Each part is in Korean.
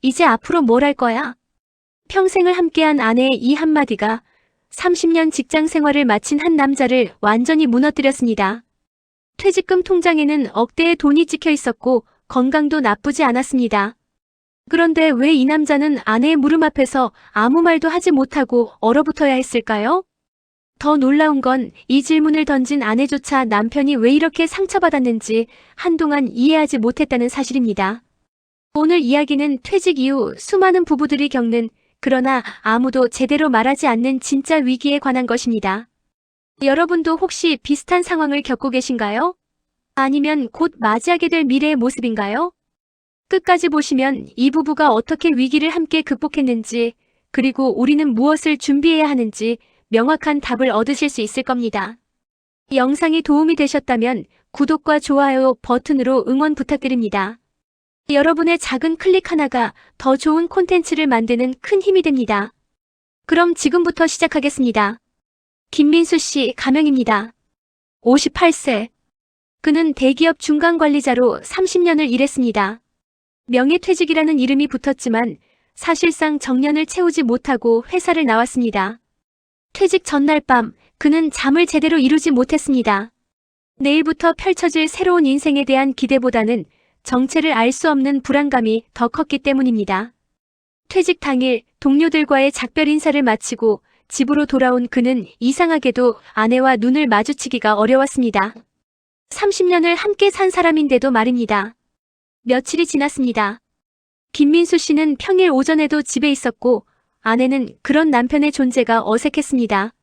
이제 앞으로 뭘 할 거야? 평생을 함께한 아내의 이 한마디가 30년 직장 생활을 마친 한 남자를 완전히 무너뜨렸습니다. 퇴직금 통장에는 억대의 돈이 찍혀 있었고 건강도 나쁘지 않았습니다. 그런데 왜 이 남자는 아내의 무릎 앞에서 아무 말도 하지 못하고 얼어붙어야 했을까요? 더 놀라운 건 이 질문을 던진 아내조차 남편이 왜 이렇게 상처받았는지 한동안 이해하지 못했다는 사실입니다. 오늘 이야기는 퇴직 이후 수많은 부부들이 겪는 그러나 아무도 제대로 말하지 않는 진짜 위기에 관한 것입니다. 여러분도 혹시 비슷한 상황을 겪고 계신가요? 아니면 곧 맞이하게 될 미래의 모습인가요? 끝까지 보시면 이 부부가 어떻게 위기를 함께 극복했는지, 그리고 우리는 무엇을 준비해야 하는지 명확한 답을 얻으실 수 있을 겁니다. 영상이 도움이 되셨다면 구독과 좋아요 버튼으로 응원 부탁드립니다. 여러분의 작은 클릭 하나가 더 좋은 콘텐츠를 만드는 큰 힘이 됩니다. 그럼 지금부터 시작하겠습니다. 김민수 씨 가명입니다. 58세. 그는 대기업 중간관리자로 30년을 일했습니다. 명예퇴직이라는 이름이 붙었지만 사실상 정년을 채우지 못하고 회사를 나왔습니다. 퇴직 전날 밤 그는 잠을 제대로 이루지 못했습니다. 내일부터 펼쳐질 새로운 인생에 대한 기대보다는 정체를 알 수 없는 불안감이 더 컸기 때문입니다. 퇴직 당일 동료들과의 작별 인사를 마치고 집으로 돌아온 그는 이상하게도 아내와 눈을 마주치기가 어려웠습니다. 30년을 함께 산 사람인데도 말입니다. 며칠이 지났습니다. 김민수 씨는 평일 오전에도 집에 있었고 아내는 그런 남편의 존재가 어색했습니다.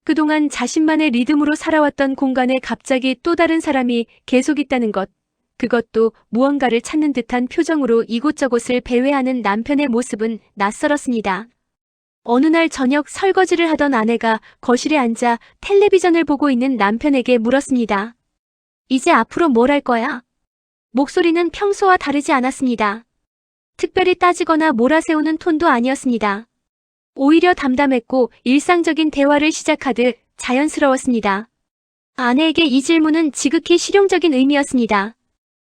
그동안 자신만의 리듬으로 살아왔던 공간에 갑자기 또 다른 사람이 계속 있다는 것, 그것도 무언가를 찾는 듯한 표정으로 이곳저곳을 배회하는 남편의 모습은 낯설었습니다. 어느 날 저녁 설거지를 하던 아내가 거실에 앉아 텔레비전을 보고 있는 남편에게 물었습니다. 이제 앞으로 뭘 할 거야? 목소리는 평소와 다르지 않았습니다. 특별히 따지거나 몰아세우는 톤도 아니었습니다. 오히려 담담했고 일상적인 대화를 시작하듯 자연스러웠습니다. 아내에게 이 질문은 지극히 실용적인 의미였습니다.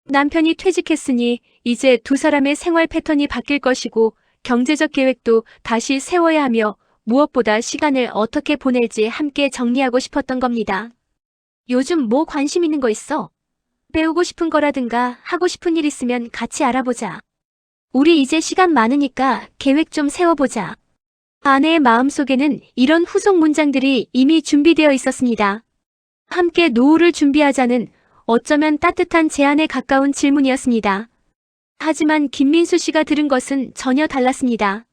남편이 퇴직했으니 이제 두 사람의 생활 패턴이 바뀔 것이고 경제적 계획도 다시 세워야 하며 무엇보다 시간을 어떻게 보낼지 함께 정리하고 싶었던 겁니다. 요즘 뭐 관심 있는 거 있어? 배우고 싶은 거라든가 하고 싶은 일 있으면 같이 알아보자. 우리 이제 시간 많으니까 계획 좀 세워보자. 아내의 마음속에는 이런 후속 문장들이 이미 준비되어 있었습니다. 함께 노후를 준비하자는 어쩌면 따뜻한 제안에 가까운 질문이었습니다. 하지만 김민수 씨가 들은 것은 전혀 달랐습니다.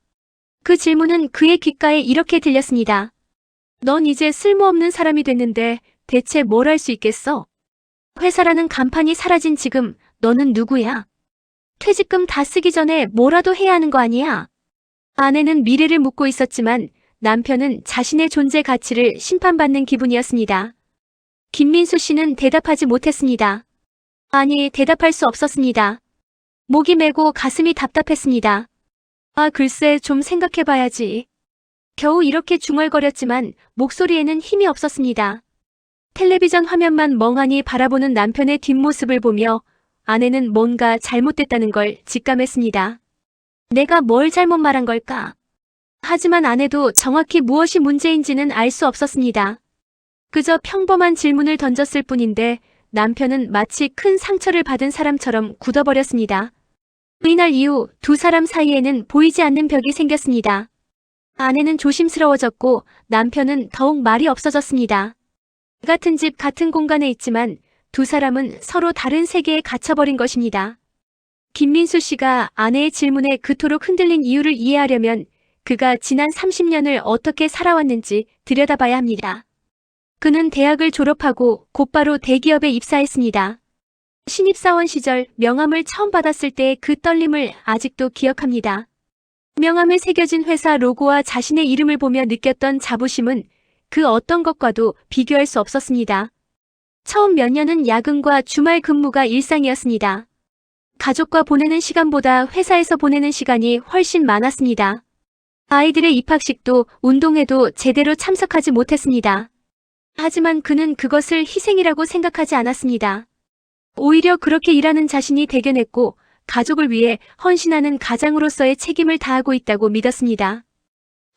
그 질문은 그의 귓가에 이렇게 들렸습니다. 넌 이제 쓸모없는 사람이 됐는데 대체 뭘 할 수 있겠어? 회사라는 간판이 사라진 지금 너는 누구야? 퇴직금 다 쓰기 전에 뭐라도 해야 하는 거 아니야? 아내는 미래를 묻고 있었지만 남편은 자신의 존재 가치를 심판받는 기분이었습니다. 김민수 씨는 대답하지 못했습니다. 아니, 대답할 수 없었습니다. 목이 메고 가슴이 답답했습니다. 아, 글쎄 좀 생각해봐야지. 겨우 이렇게 중얼거렸지만 목소리에는 힘이 없었습니다. 텔레비전 화면만 멍하니 바라보는 남편의 뒷모습을 보며 아내는 뭔가 잘못됐다는 걸 직감했습니다. 내가 뭘 잘못 말한 걸까? 하지만 아내도 정확히 무엇이 문제인지는 알 수 없었습니다. 그저 평범한 질문을 던졌을 뿐인데 남편은 마치 큰 상처를 받은 사람처럼 굳어버렸습니다. 이날 이후 두 사람 사이에는 보이지 않는 벽이 생겼습니다. 아내는 조심스러워졌고 남편은 더욱 말이 없어졌습니다. 같은 집 같은 공간에 있지만 두 사람은 서로 다른 세계에 갇혀버린 것입니다. 김민수 씨가 아내의 질문에 그토록 흔들린 이유를 이해하려면 그가 지난 30년을 어떻게 살아왔는지 들여다봐야 합니다. 그는 대학을 졸업하고 곧바로 대기업에 입사했습니다. 신입사원 시절 명함을 처음 받았을 때의 그 떨림을 아직도 기억합니다. 명함에 새겨진 회사 로고와 자신의 이름을 보며 느꼈던 자부심은 그 어떤 것과도 비교할 수 없었습니다. 처음 몇 년은 야근과 주말 근무가 일상이었습니다. 가족과 보내는 시간보다 회사에서 보내는 시간이 훨씬 많았습니다. 아이들의 입학식도 운동회도 제대로 참석하지 못했습니다. 하지만 그는 그것을 희생이라고 생각하지 않았습니다. 오히려 그렇게 일하는 자신이 대견했고 가족을 위해 헌신하는 가장으로서의 책임을 다하고 있다고 믿었습니다.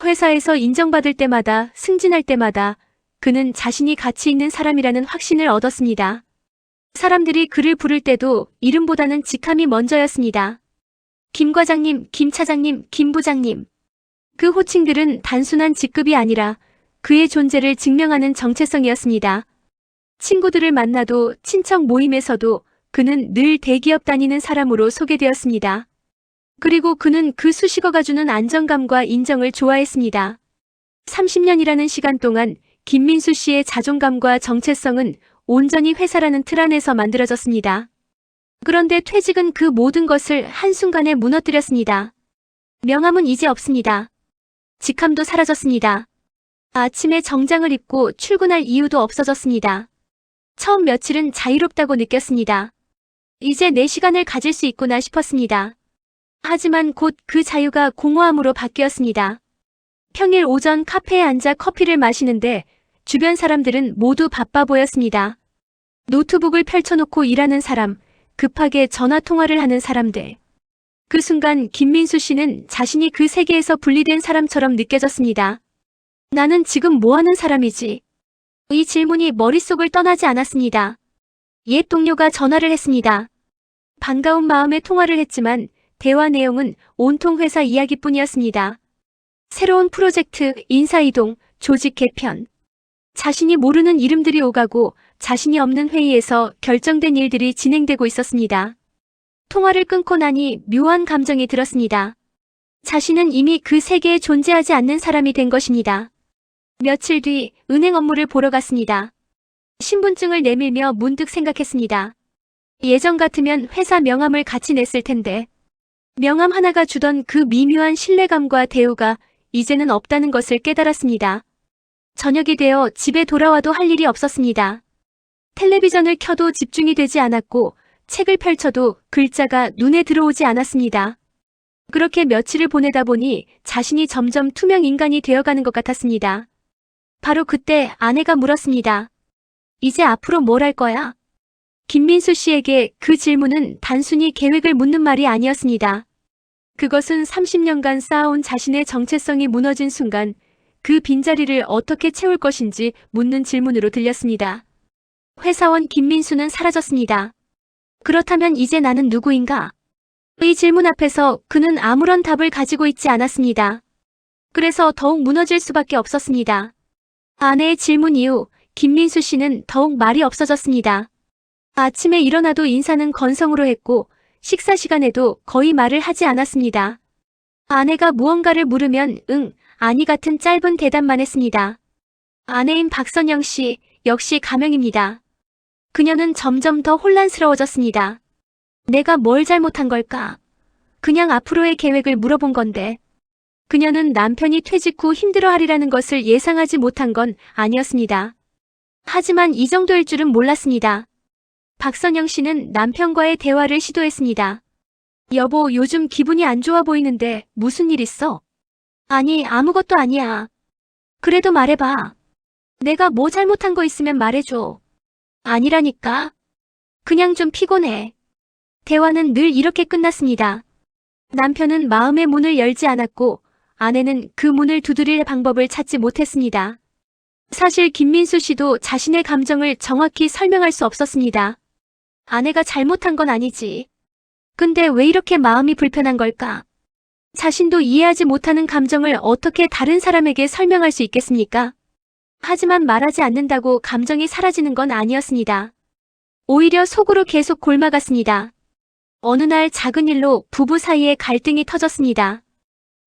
회사에서 인정받을 때마다, 승진할 때마다 그는 자신이 가치 있는 사람이라는 확신을 얻었습니다. 사람들이 그를 부를 때도 이름보다는 직함이 먼저였습니다. 김 과장님, 김 차장님, 김 부장님. 그 호칭들은 단순한 직급이 아니라 그의 존재를 증명하는 정체성이었습니다. 친구들을 만나도 친척 모임에서도 그는 늘 대기업 다니는 사람으로 소개되었습니다. 그리고 그는 그 수식어가 주는 안정감과 인정을 좋아했습니다. 30년이라는 시간 동안 김민수 씨의 자존감과 정체성은 온전히 회사라는 틀 안에서 만들어졌습니다. 그런데 퇴직은 그 모든 것을 한순간에 무너뜨렸습니다. 명함은 이제 없습니다. 직함도 사라졌습니다. 아침에 정장을 입고 출근할 이유도 없어졌습니다. 처음 며칠은 자유롭다고 느꼈습니다. 이제 내 시간을 가질 수 있구나 싶었습니다. 하지만 곧 그 자유가 공허함으로 바뀌었습니다. 평일 오전 카페에 앉아 커피를 마시는데 주변 사람들은 모두 바빠 보였습니다. 노트북을 펼쳐놓고 일하는 사람, 급하게 전화 통화를 하는 사람들. 그 순간 김민수 씨는 자신이 그 세계에서 분리된 사람처럼 느껴졌습니다. 나는 지금 뭐 하는 사람이지? 이 질문이 머릿속을 떠나지 않았습니다. 옛 동료가 전화를 했습니다. 반가운 마음에 통화를 했지만 대화 내용은 온통 회사 이야기뿐이었습니다. 새로운 프로젝트, 인사이동, 조직 개편. 자신이 모르는 이름들이 오가고 자신이 없는 회의에서 결정된 일들이 진행되고 있었습니다. 통화를 끊고 나니 묘한 감정이 들었습니다. 자신은 이미 그 세계에 존재하지 않는 사람이 된 것입니다. 며칠 뒤 은행 업무를 보러 갔습니다. 신분증을 내밀며 문득 생각했습니다. 예전 같으면 회사 명함을 같이 냈을 텐데 명함 하나가 주던 그 미묘한 신뢰감과 대우가 이제는 없다는 것을 깨달았습니다. 저녁이 되어 집에 돌아와도 할 일이 없었습니다. 텔레비전을 켜도 집중이 되지 않았고 책을 펼쳐도 글자가 눈에 들어오지 않았습니다. 그렇게 며칠을 보내다 보니 자신이 점점 투명 인간이 되어가는 것 같았습니다. 바로 그때 아내가 물었습니다. 이제 앞으로 뭘 할 거야? 김민수 씨에게 그 질문은 단순히 계획을 묻는 말이 아니었습니다. 그것은 30년간 쌓아온 자신의 정체성이 무너진 순간 그 빈자리를 어떻게 채울 것인지 묻는 질문으로 들렸습니다. 회사원 김민수는 사라졌습니다. 그렇다면 이제 나는 누구인가? 이 질문 앞에서 그는 아무런 답을 가지고 있지 않았습니다. 그래서 더욱 무너질 수밖에 없었습니다. 아내의 질문 이후 김민수 씨는 더욱 말이 없어졌습니다. 아침에 일어나도 인사는 건성으로 했고 식사 시간에도 거의 말을 하지 않았습니다. 아내가 무언가를 물으면 응, 아니 같은 짧은 대답만 했습니다. 아내인 박선영 씨 역시 가명입니다. 그녀는 점점 더 혼란스러워졌습니다. 내가 뭘 잘못한 걸까? 그냥 앞으로의 계획을 물어본 건데. 그녀는 남편이 퇴직 후 힘들어하리라는 것을 예상하지 못한 건 아니었습니다. 하지만 이 정도일 줄은 몰랐습니다. 박선영 씨는 남편과의 대화를 시도했습니다. 여보, 요즘 기분이 안 좋아 보이는데 무슨 일 있어? 아니, 아무것도 아니야. 그래도 말해봐. 내가 뭐 잘못한 거 있으면 말해줘. 아니라니까. 그냥 좀 피곤해. 대화는 늘 이렇게 끝났습니다. 남편은 마음의 문을 열지 않았고 아내는 그 문을 두드릴 방법을 찾지 못했습니다. 사실 김민수 씨도 자신의 감정을 정확히 설명할 수 없었습니다. 아내가 잘못한 건 아니지. 근데 왜 이렇게 마음이 불편한 걸까? 자신도 이해하지 못하는 감정을 어떻게 다른 사람에게 설명할 수 있겠습니까? 하지만 말하지 않는다고 감정이 사라지는 건 아니었습니다. 오히려 속으로 계속 골마갔습니다. 어느 날 작은 일로 부부 사이에 갈등이 터졌습니다.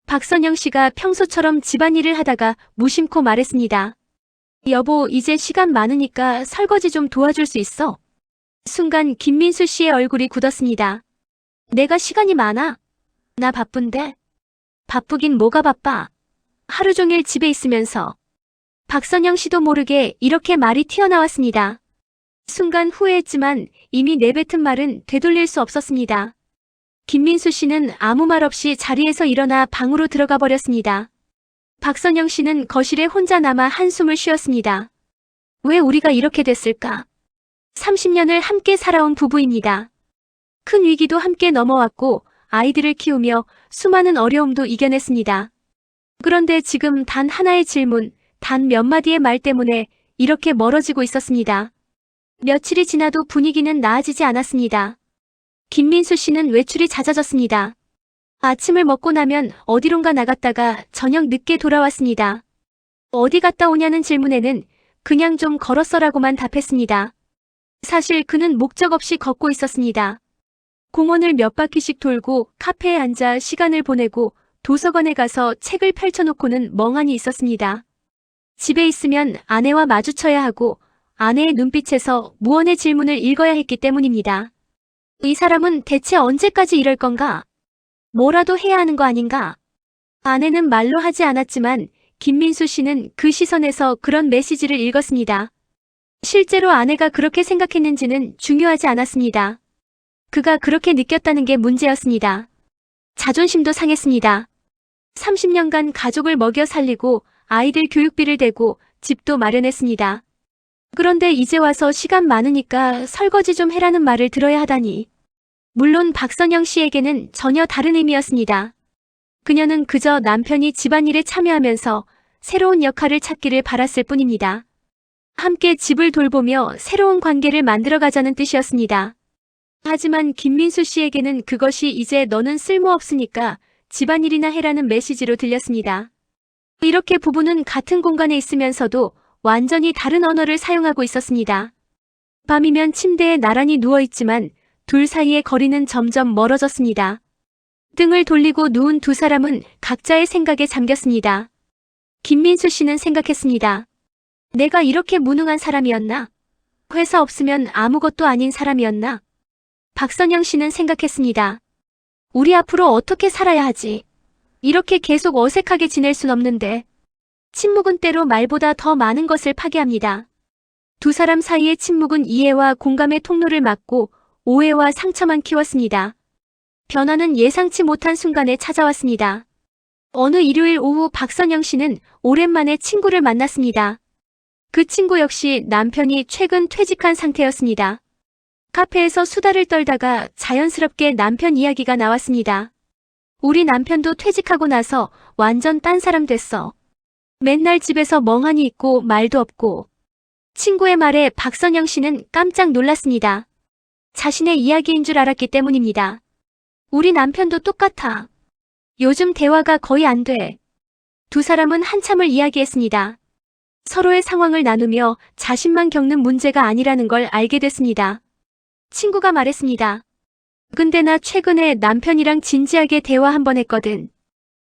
박선영 씨가 평소처럼 집안일을 하다가 무심코 말했습니다. 여보, 이제 시간 많으니까 설거지 좀 도와줄 수 있어? 순간 김민수 씨의 얼굴이 굳었습니다. 내가 시간이 많아? 나 바쁜데? 바쁘긴 뭐가 바빠? 하루 종일 집에 있으면서. 박선영 씨도 모르게 이렇게 말이 튀어나왔습니다. 순간 후회했지만 이미 내뱉은 말은 되돌릴 수 없었습니다. 김민수 씨는 아무 말 없이 자리에서 일어나 방으로 들어가 버렸습니다. 박선영 씨는 거실에 혼자 남아 한숨을 쉬었습니다. 왜 우리가 이렇게 됐을까? 30년을 함께 살아온 부부입니다. 큰 위기도 함께 넘어왔고 아이들을 키우며 수많은 어려움도 이겨냈습니다. 그런데 지금 단 하나의 질문, 단 몇 마디의 말 때문에 이렇게 멀어지고 있었습니다. 며칠이 지나도 분위기는 나아지지 않았습니다. 김민수 씨는 외출이 잦아졌습니다. 아침을 먹고 나면 어디론가 나갔다가 저녁 늦게 돌아왔습니다. 어디 갔다 오냐는 질문에는 그냥 좀 걸었어라고만 답했습니다. 사실 그는 목적 없이 걷고 있었습니다. 공원을 몇 바퀴씩 돌고 카페에 앉아 시간을 보내고 도서관에 가서 책을 펼쳐놓고는 멍하니 있었습니다. 집에 있으면 아내와 마주쳐야 하고 아내의 눈빛에서 무언의 질문을 읽어야 했기 때문입니다. 이 사람은 대체 언제까지 이럴 건가? 뭐라도 해야 하는 거 아닌가? 아내는 말로 하지 않았지만 김민수 씨는 그 시선에서 그런 메시지를 읽었습니다. 실제로 아내가 그렇게 생각했는지는 중요하지 않았습니다. 그가 그렇게 느꼈다는 게 문제였습니다. 자존심도 상했습니다. 30년간 가족을 먹여 살리고 아이들 교육비를 대고 집도 마련했습니다. 그런데 이제 와서 시간 많으니까 설거지 좀 해라는 말을 들어야 하다니. 물론 박선영 씨에게는 전혀 다른 의미였습니다. 그녀는 그저 남편이 집안일에 참여하면서 새로운 역할을 찾기를 바랐을 뿐입니다. 함께 집을 돌보며 새로운 관계를 만들어가자는 뜻이었습니다. 하지만 김민수 씨에게는 그것이 이제 너는 쓸모없으니까 집안일이나 해라는 메시지로 들렸습니다. 이렇게 부부는 같은 공간에 있으면서도 완전히 다른 언어를 사용하고 있었습니다. 밤이면 침대에 나란히 누워있지만 둘 사이의 거리는 점점 멀어졌습니다. 등을 돌리고 누운 두 사람은 각자의 생각에 잠겼습니다. 김민수 씨는 생각했습니다. 내가 이렇게 무능한 사람이었나? 회사 없으면 아무것도 아닌 사람이었나? 박선영 씨는 생각했습니다. 우리 앞으로 어떻게 살아야 하지? 이렇게 계속 어색하게 지낼 순 없는데. 침묵은 때로 말보다 더 많은 것을 파괴합니다. 두 사람 사이의 침묵은 이해와 공감의 통로를 막고 오해와 상처만 키웠습니다. 변화는 예상치 못한 순간에 찾아왔습니다. 어느 일요일 오후 박선영 씨는 오랜만에 친구를 만났습니다. 그 친구 역시 남편이 최근 퇴직한 상태였습니다. 카페에서 수다를 떨다가 자연스럽게 남편 이야기가 나왔습니다. 우리 남편도 퇴직하고 나서 완전 딴 사람 됐어. 맨날 집에서 멍하니 있고 말도 없고. 친구의 말에 박선영 씨는 깜짝 놀랐습니다. 자신의 이야기인 줄 알았기 때문입니다. 우리 남편도 똑같아. 요즘 대화가 거의 안 돼. 두 사람은 한참을 이야기했습니다. 서로의 상황을 나누며 자신만 겪는 문제가 아니라는 걸 알게 됐습니다. 친구가 말했습니다. 근데 나 최근에 남편이랑 진지하게 대화 한번 했거든.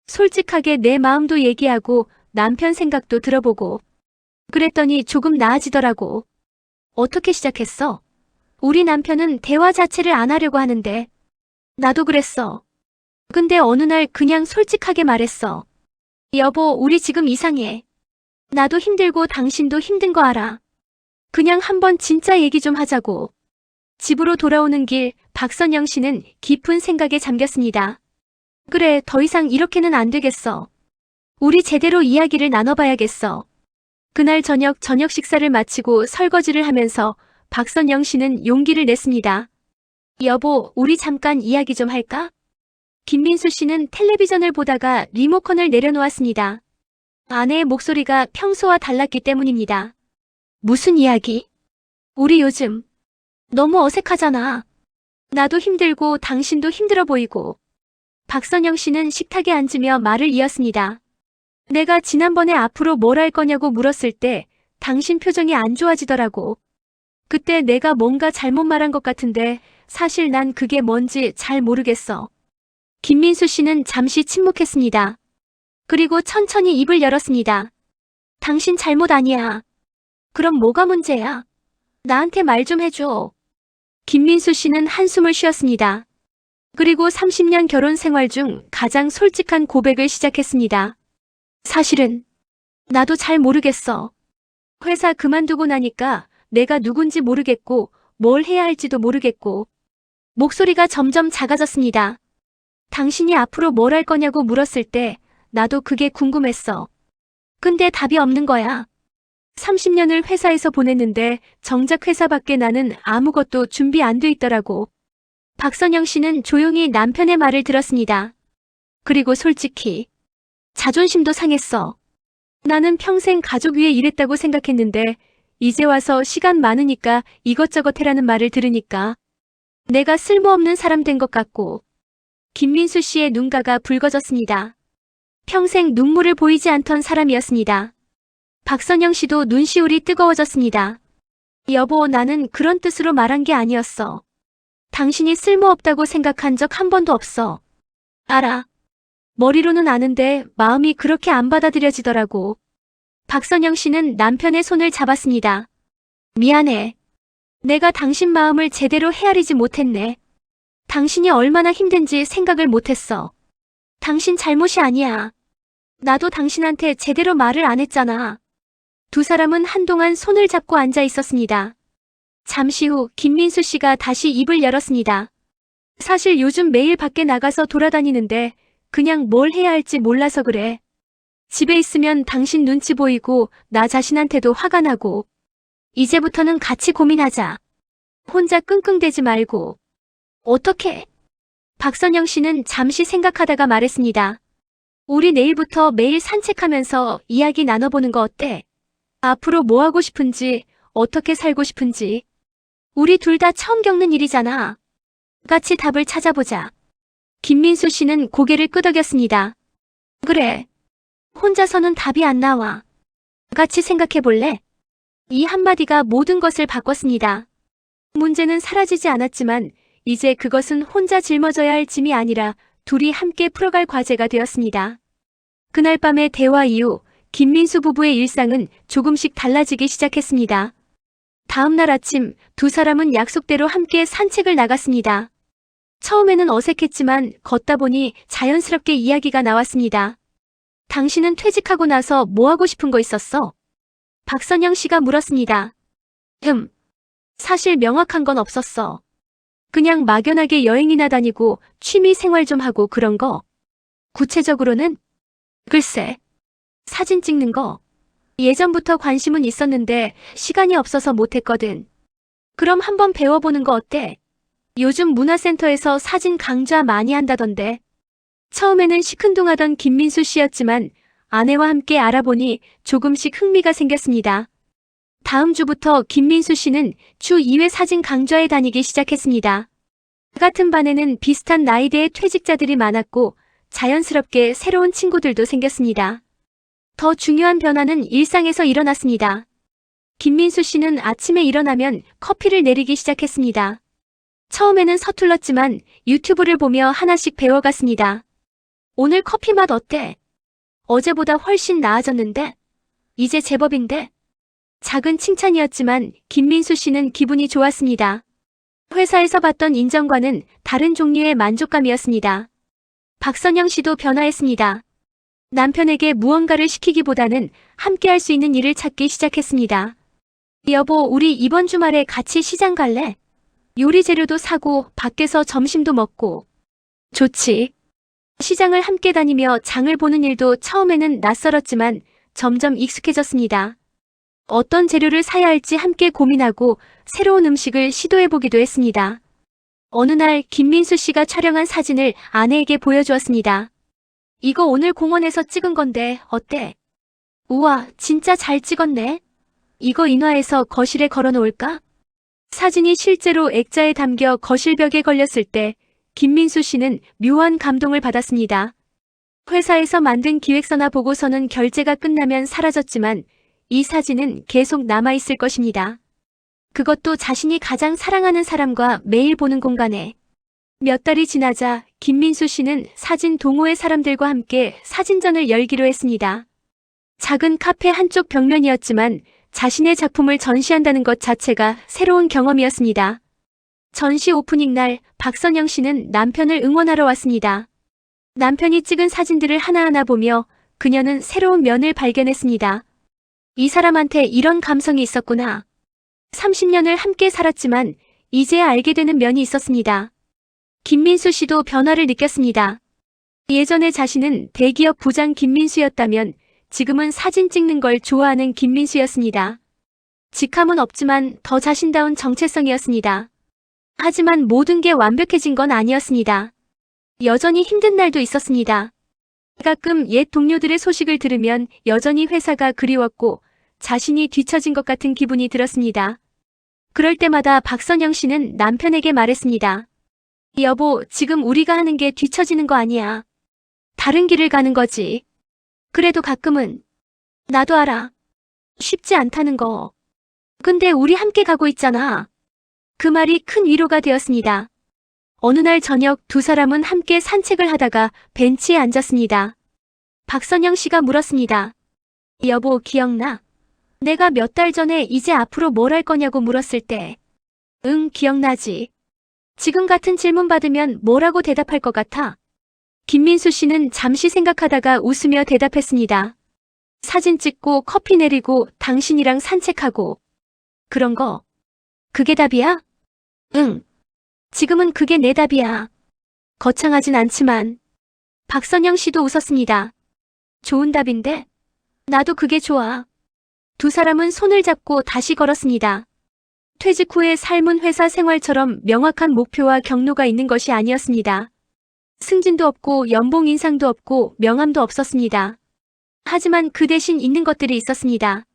솔직하게 내 마음도 얘기하고 남편 생각도 들어보고. 그랬더니 조금 나아지더라고. 어떻게 시작했어? 우리 남편은 대화 자체를 안 하려고 하는데. 나도 그랬어. 근데 어느 날 그냥 솔직하게 말했어. 여보, 우리 지금 이상해. 나도 힘들고 당신도 힘든 거 알아. 그냥 한번 진짜 얘기 좀 하자고. 집으로 돌아오는 길, 박선영 씨는 깊은 생각에 잠겼습니다. 그래, 더 이상 이렇게는 안 되겠어. 우리 제대로 이야기를 나눠봐야겠어. 그날 저녁 식사를 마치고 설거지를 하면서 박선영 씨는 용기를 냈습니다. 여보, 우리 잠깐 이야기 좀 할까? 김민수 씨는 텔레비전을 보다가 리모컨을 내려놓았습니다. 아내의 목소리가 평소와 달랐기 때문입니다. 무슨 이야기? 우리 요즘 너무 어색하잖아. 나도 힘들고 당신도 힘들어 보이고. 박선영 씨는 식탁에 앉으며 말을 이었습니다. 내가 지난번에 앞으로 뭘 할 거냐고 물었을 때 당신 표정이 안 좋아지더라고. 그때 내가 뭔가 잘못 말한 것 같은데 사실 난 그게 뭔지 잘 모르겠어. 김민수 씨는 잠시 침묵했습니다. 그리고 천천히 입을 열었습니다. 당신 잘못 아니야. 그럼 뭐가 문제야? 나한테 말 좀 해줘. 김민수 씨는 한숨을 쉬었습니다. 그리고 30년 결혼 생활 중 가장 솔직한 고백을 시작했습니다. 사실은 나도 잘 모르겠어. 회사 그만두고 나니까 내가 누군지 모르겠고 뭘 해야 할지도 모르겠고. 목소리가 점점 작아졌습니다. 당신이 앞으로 뭘 할 거냐고 물었을 때 나도 그게 궁금했어. 근데 답이 없는 거야. 30년을 회사에서 보냈는데 정작 회사 밖에 나는 아무것도 준비 안 돼 있더라고. 박선영 씨는 조용히 남편의 말을 들었습니다. 그리고 솔직히 자존심도 상했어. 나는 평생 가족 위해 일했다고 생각했는데 이제 와서 시간 많으니까 이것저것 해라는 말을 들으니까 내가 쓸모없는 사람 된 것 같고. 김민수 씨의 눈가가 붉어졌습니다. 평생 눈물을 보이지 않던 사람이었습니다. 박선영 씨도 눈시울이 뜨거워졌습니다. 여보, 나는 그런 뜻으로 말한 게 아니었어. 당신이 쓸모없다고 생각한 적 한 번도 없어. 알아. 머리로는 아는데 마음이 그렇게 안 받아들여지더라고. 박선영 씨는 남편의 손을 잡았습니다. 미안해. 내가 당신 마음을 제대로 헤아리지 못했네. 당신이 얼마나 힘든지 생각을 못했어. 당신 잘못이 아니야. 나도 당신한테 제대로 말을 안 했잖아. 두 사람은 한동안 손을 잡고 앉아 있었습니다. 잠시 후 김민수 씨가 다시 입을 열었습니다. 사실 요즘 매일 밖에 나가서 돌아다니는데 그냥 뭘 해야 할지 몰라서 그래. 집에 있으면 당신 눈치 보이고 나 자신한테도 화가 나고. 이제부터는 같이 고민하자. 혼자 끙끙대지 말고. 어떻게? 박선영 씨는 잠시 생각하다가 말했습니다. 우리 내일부터 매일 산책하면서 이야기 나눠보는 거 어때? 앞으로 뭐 하고 싶은지, 어떻게 살고 싶은지. 우리 둘 다 처음 겪는 일이잖아. 같이 답을 찾아보자. 김민수 씨는 고개를 끄덕였습니다. 그래. 혼자서는 답이 안 나와. 같이 생각해볼래? 이 한마디가 모든 것을 바꿨습니다. 문제는 사라지지 않았지만 이제 그것은 혼자 짊어져야 할 짐이 아니라 둘이 함께 풀어갈 과제가 되었습니다. 그날 밤의 대화 이후 김민수 부부의 일상은 조금씩 달라지기 시작했습니다. 다음 날 아침 두 사람은 약속대로 함께 산책을 나갔습니다. 처음에는 어색했지만 걷다 보니 자연스럽게 이야기가 나왔습니다. 당신은 퇴직하고 나서 뭐 하고 싶은 거 있었어? 박선영 씨가 물었습니다. 사실 명확한 건 없었어. 그냥 막연하게 여행이나 다니고 취미 생활 좀 하고 그런 거. 구체적으로는? 글쎄, 사진 찍는 거. 예전부터 관심은 있었는데 시간이 없어서 못했거든. 그럼 한번 배워보는 거 어때? 요즘 문화센터에서 사진 강좌 많이 한다던데. 처음에는 시큰둥하던 김민수 씨였지만 아내와 함께 알아보니 조금씩 흥미가 생겼습니다. 다음 주부터 김민수 씨는 주 2회 사진 강좌에 다니기 시작했습니다. 같은 반에는 비슷한 나이대의 퇴직자들이 많았고 자연스럽게 새로운 친구들도 생겼습니다. 더 중요한 변화는 일상에서 일어났습니다. 김민수 씨는 아침에 일어나면 커피를 내리기 시작했습니다. 처음에는 서툴렀지만 유튜브를 보며 하나씩 배워갔습니다. 오늘 커피 맛 어때? 어제보다 훨씬 나아졌는데? 이제 제법인데? 작은 칭찬이었지만 김민수 씨는 기분이 좋았습니다. 회사에서 받던 인정과는 다른 종류의 만족감이었습니다. 박선영 씨도 변화했습니다. 남편에게 무언가를 시키기보다는 함께 할 수 있는 일을 찾기 시작했습니다. 여보, 우리 이번 주말에 같이 시장 갈래? 요리 재료도 사고 밖에서 점심도 먹고. 좋지. 시장을 함께 다니며 장을 보는 일도 처음에는 낯설었지만 점점 익숙해졌습니다. 어떤 재료를 사야 할지 함께 고민하고 새로운 음식을 시도해보기도 했습니다. 어느 날 김민수 씨가 촬영한 사진을 아내에게 보여주었습니다. 이거 오늘 공원에서 찍은 건데 어때? 우와, 진짜 잘 찍었네. 이거 인화해서 거실에 걸어놓을까? 사진이 실제로 액자에 담겨 거실벽에 걸렸을 때 김민수 씨는 묘한 감동을 받았습니다. 회사에서 만든 기획서나 보고서는 결제가 끝나면 사라졌지만 이 사진은 계속 남아있을 것입니다. 그것도 자신이 가장 사랑하는 사람과 매일 보는 공간에. 몇 달이 지나자 김민수 씨는 사진 동호회 사람들과 함께 사진전을 열기로 했습니다. 작은 카페 한쪽 벽면이었지만 자신의 작품을 전시한다는 것 자체가 새로운 경험이었습니다. 전시 오프닝 날 박선영 씨는 남편을 응원하러 왔습니다. 남편이 찍은 사진들을 하나하나 보며 그녀는 새로운 면을 발견했습니다. 이 사람한테 이런 감성이 있었구나. 30년을 함께 살았지만 이제야 알게 되는 면이 있었습니다. 김민수 씨도 변화를 느꼈습니다. 예전에 자신은 대기업 부장 김민수였다면 지금은 사진 찍는 걸 좋아하는 김민수였습니다. 직함은 없지만 더 자신다운 정체성이었습니다. 하지만 모든 게 완벽해진 건 아니었습니다. 여전히 힘든 날도 있었습니다. 가끔 옛 동료들의 소식을 들으면 여전히 회사가 그리웠고 자신이 뒤처진 것 같은 기분이 들었습니다. 그럴 때마다 박선영 씨는 남편에게 말했습니다. 여보, 지금 우리가 하는 게 뒤처지는 거 아니야. 다른 길을 가는 거지. 그래도 가끔은 나도 알아. 쉽지 않다는 거. 근데 우리 함께 가고 있잖아. 그 말이 큰 위로가 되었습니다. 어느 날 저녁 두 사람은 함께 산책을 하다가 벤치에 앉았습니다. 박선영 씨가 물었습니다. 여보, 기억나? 내가 몇 달 전에 이제 앞으로 뭘 할 거냐고 물었을 때. 응, 기억나지. 지금 같은 질문 받으면 뭐라고 대답할 것 같아? 김민수 씨는 잠시 생각하다가 웃으며 대답했습니다. 사진 찍고 커피 내리고 당신이랑 산책하고. 그런 거. 그게 답이야? 응. 지금은 그게 내 답이야. 거창하진 않지만. 박선영 씨도 웃었습니다. 좋은 답인데? 나도 그게 좋아. 두 사람은 손을 잡고 다시 걸었습니다. 퇴직 후의 삶은 회사 생활처럼 명확한 목표와 경로가 있는 것이 아니었습니다. 승진도 없고 연봉 인상도 없고 명함도 없었습니다. 하지만 그 대신 있는 것들이 있었습니다.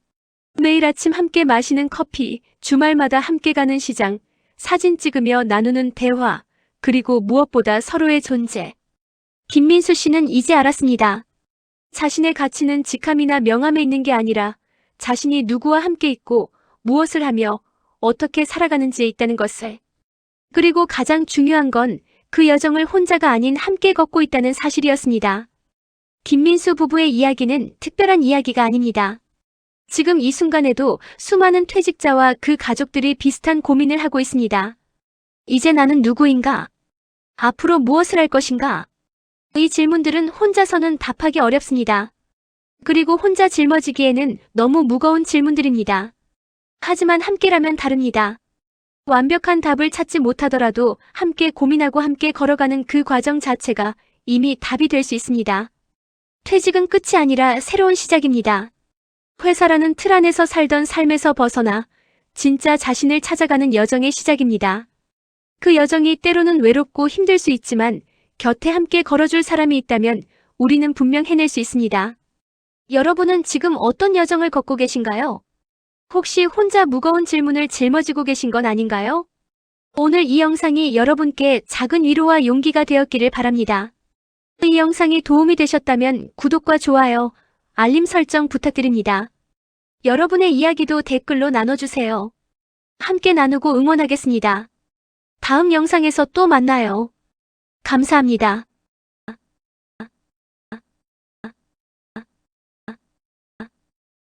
매일 아침 함께 마시는 커피, 주말마다 함께 가는 시장, 사진 찍으며 나누는 대화, 그리고 무엇보다 서로의 존재. 김민수 씨는 이제 알았습니다. 자신의 가치는 직함이나 명함에 있는 게 아니라 자신이 누구와 함께 있고 무엇을 하며 어떻게 살아가는지에 있다는 것을. 그리고 가장 중요한 건 그 여정을 혼자가 아닌 함께 걷고 있다는 사실이었습니다. 김민수 부부의 이야기는 특별한 이야기가 아닙니다. 지금 이 순간에도 수많은 퇴직자와 그 가족들이 비슷한 고민을 하고 있습니다. 이제 나는 누구인가? 앞으로 무엇을 할 것인가? 이 질문들은 혼자서는 답하기 어렵습니다. 그리고 혼자 짊어지기에는 너무 무거운 질문들입니다. 하지만 함께라면 다릅니다. 완벽한 답을 찾지 못하더라도 함께 고민하고 함께 걸어가는 그 과정 자체가 이미 답이 될 수 있습니다. 퇴직은 끝이 아니라 새로운 시작입니다. 회사라는 틀 안에서 살던 삶에서 벗어나 진짜 자신을 찾아가는 여정의 시작입니다. 그 여정이 때로는 외롭고 힘들 수 있지만 곁에 함께 걸어줄 사람이 있다면 우리는 분명 해낼 수 있습니다. 여러분은 지금 어떤 여정을 걷고 계신가요? 혹시 혼자 무거운 질문을 짊어지고 계신 건 아닌가요? 오늘 이 영상이 여러분께 작은 위로와 용기가 되었기를 바랍니다. 이 영상이 도움이 되셨다면 구독과 좋아요, 알림 설정 부탁드립니다. 여러분의 이야기도 댓글로 나눠주세요. 함께 나누고 응원하겠습니다. 다음 영상에서 또 만나요. 감사합니다.